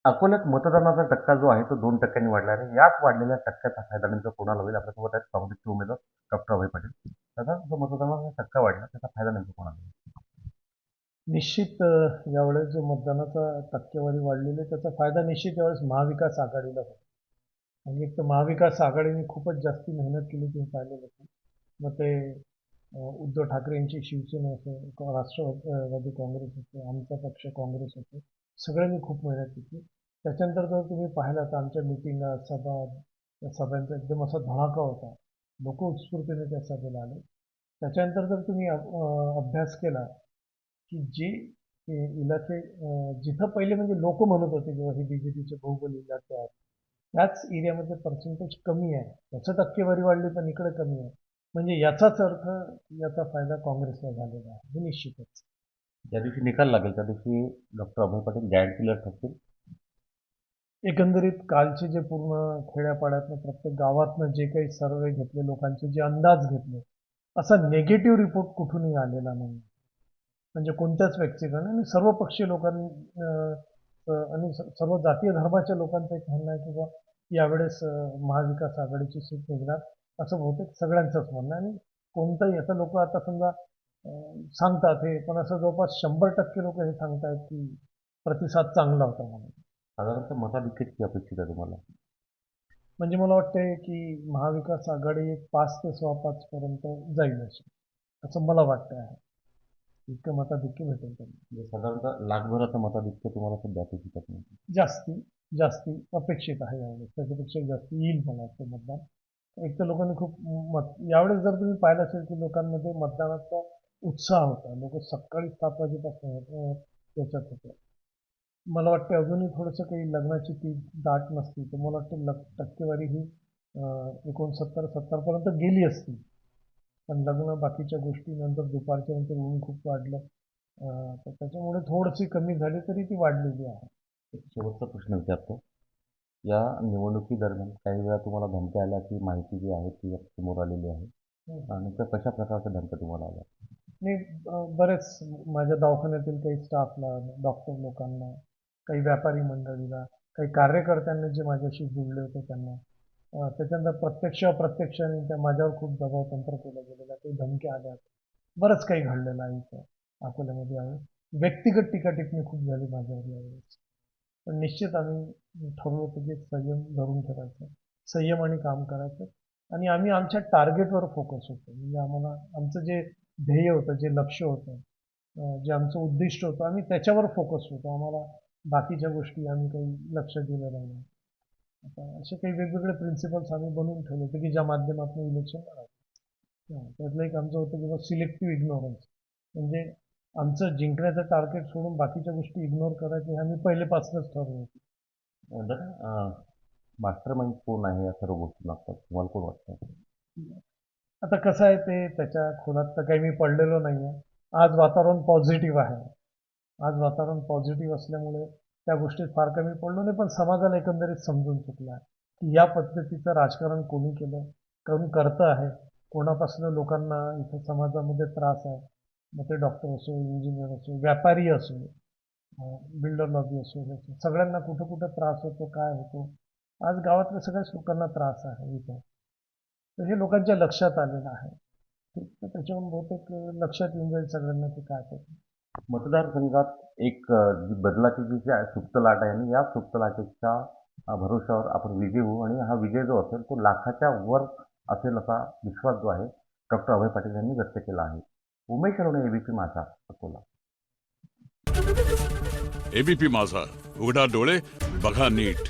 अकोल्यात मतदानाचा टक्का जो आहे तो 2% वाढला आहे. याच वाढलेल्या टक्क्याचा फायदा नेमका कोणाला होईल? आपल्यासोबत आहेत काँग्रेसचे उमेदवार डॉक्टर अभय पाटील. दादा, जो मतदानाचा टक्का वाढला त्याचा फायदा नेमका कोणाला होईल? निश्चित यावेळेस जो मतदानाचा टक्केवारी वाढलेली आहे त्याचा फायदा निश्चित यावेळेस महाविकास आघाडीला होतो. आणि एक तर महाविकास आघाडीने खूपच जास्ती मेहनत केली ते पाहिलेलं होतं. मग ते उद्धव ठाकरेंची शिवसेना असो, राष्ट्रवादी काँग्रेस असो, आमचा पक्ष काँग्रेस असो, सगळ्यांनी खूप मेहनत केली. त्याच्यानंतर जर तुम्ही पाहिला तर आमच्या मिटिंगा सभा त्या सभांचा एकदम असा धडाका होता. लोक उत्स्फूर्तीने त्या सभेला आले. त्याच्यानंतर जर तुम्ही अभ्यास केला की जे इलाके जिथं पहिले म्हणजे लोक म्हणत होते किंवा हे बीजेपीचे बहुबल इलाके आहेत त्याच एरियामध्ये पर्सेंटेज कमी आहे, त्याचं टक्केवारी वाढली पण इकडे कमी आहे. म्हणजे याचाच अर्थ याचा फायदा काँग्रेसला झालेला आहे हे निश्चितच. ज्या दिवशी निकाल लागेल त्या दिवशी डॉक्टर अभय पाटील गॅरंटी किलर ठरतील. एकंदरीत कालचे जे पूर्ण खेड्यापाड्यातनं प्रत्येक गावातनं जे काही सर्वे घेतले, लोकांचे जे अंदाज घेतले, असा नेगेटिव्ह रिपोर्ट कुठूनही आलेला नाही. म्हणजे कोणत्याच व्यक्तीकडे आणि सर्व पक्षीय लोकांनी आणि सर्व जातीय धर्माच्या लोकांचं एक म्हणणं आहे की बा यावेळेस महाविकास आघाडीची सीट निघणार असं बहुतेक सगळ्यांचंच म्हणणं आहे. आणि कोणताही असं लोक आता समजा सांगतात हे, पण असं जवळपास 100% लोक हे सांगतायत की प्रतिसाद चांगला होता म्हणून. साधारणतः मताधिक्याची अपेक्षित आहे तुम्हाला? म्हणजे मला वाटतंय की महाविकास आघाडी एक 5 ते 6-5 पर्यंत जाईल असं मला वाटतं आहे. इतकं मताधिक्य भेटेल त्यांना. म्हणजे साधारणतः लाखभराचं मताधिक्य तुम्हाला सध्या अपेक्षित नाही? जास्ती अपेक्षित आहे यावेळेस. त्याच्यापेक्षा जास्त येईल मला वाटतं मतदान. एक तर लोकांनी खूप यावेळेस जर तुम्ही पाहिलं असेल की लोकांमध्ये मतदानाचा उत्साह होता. लोक सकाळी 7 वाजेपासून त्याच्यात होते. मला वाटतं अजूनही थोडंसं काही लग्नाची ती दाट नसती तर मला वाटतं टक्केवारी ही 69-70 पर्यंत गेली असती. पण लग्न बाकीच्या गोष्टी नंतर दुपारच्या नंतर ऊन खूप वाढलं, तर त्याच्यामुळे थोडीशी कमी झाली तरी ती वाढलेली आहे. एक शेवटचा प्रश्न विचारतो. या निवडणुकीदरम्यान काही वेळा तुम्हाला धमक्या आल्या की माहिती जी आहे ती समोर आलेली आहे आणि त्या कशा प्रकारच्या धमक्या तुम्हाला आल्या? मी बरेच माझ्या दवाखान्यातील काही स्टाफला, डॉक्टर लोकांना, काही व्यापारी मंडळीला, काही कार्यकर्त्यांना जे माझ्याशी जुळले होते त्यांना, त्याच्यानंतर प्रत्यक्ष अप्रत्यक्षाने त्या माझ्यावर खूप दबाव तंत्र केलं गेलेलं, काही धमक्या आल्या, बरंच काही घडलेलं आहे इथं अकोल्यामध्ये यावेळेस. व्यक्तिगत टीकाटिप्पणी खूप झाली माझ्यावर यावेळेस. पण निश्चित आम्ही ठरवलं होतं की संयम धरून ठेवायचं, संयम आणि काम करायचं आणि आम्ही आमच्या टार्गेटवर फोकस होतो. म्हणजे आम्हाला आमचं जे ध्येय होतं, जे लक्ष होतं, जे आमचं उद्दिष्ट होतं, आम्ही त्याच्यावर फोकस होतो. आम्हाला बाकीच्या गोष्टी आम्ही काही लक्ष दिलं नाही. आता असे काही वेगवेगळे प्रिन्सिपल्स आम्ही बनवून ठेवले होते की ज्या माध्यमातून इलेक्शन लढायचं. त्यातलं एक आमचं होतं की सिलेक्टिव्ह इग्नोरन्स, म्हणजे आमचं जिंकण्याचं टार्गेट सोडून बाकीच्या गोष्टी इग्नोर करायचे हे आम्ही पहिलेपासूनच ठरवलं होतं. दादा, मास्टर माइंड कोण आहे या सर्व गोष्टी लागतात तुम्हाला कोण वाटतं? आता कसं आहे ते त्याच्या खोलात तर काही मी पडलेलो नाही आहे. आज वातावरण पॉझिटिव्ह आहे. आज वातावरण पॉझिटिव्ह असल्यामुळे त्या गोष्टीत फार कमी पडलो नाही, पण समाजाला एकंदरीत समजून चुकला की या पद्धतीचं राजकारण कोणी केलं, कोण करतं आहे, कोणापासून लोकांना इथं समाजामध्ये त्रास आहे. मग ते डॉक्टर असो, इंजिनियर असो, व्यापारी असो, बिल्डर लॉबी असो, सगळ्यांना कुठं कुठं त्रास होतो, काय होतो. आज गावातल्या सगळ्याच लोकांना त्रास आहे इथं. तर हे लोकांच्या लक्षात आलेलं आहे. तर त्याच्यावरून बहुतेक लक्षात येऊन जाईल सगळ्यांना की काय होतं. मतदारसंघात एक जी बदलाची जी सुप्त लाट आहे आणि या सुप्त लाटेच्या भरोशावर आपण विजयी होऊ आणि हा विजय जो असेल तो लाखाच्या वर असेल असा विश्वास जो आहे डॉक्टर अभय पाटील यांनी व्यक्त केला आहे. उमेश अरोणे, एबीपी माझा, अकोला. एबीपी माझा, उघडा डोळे बघा नीट.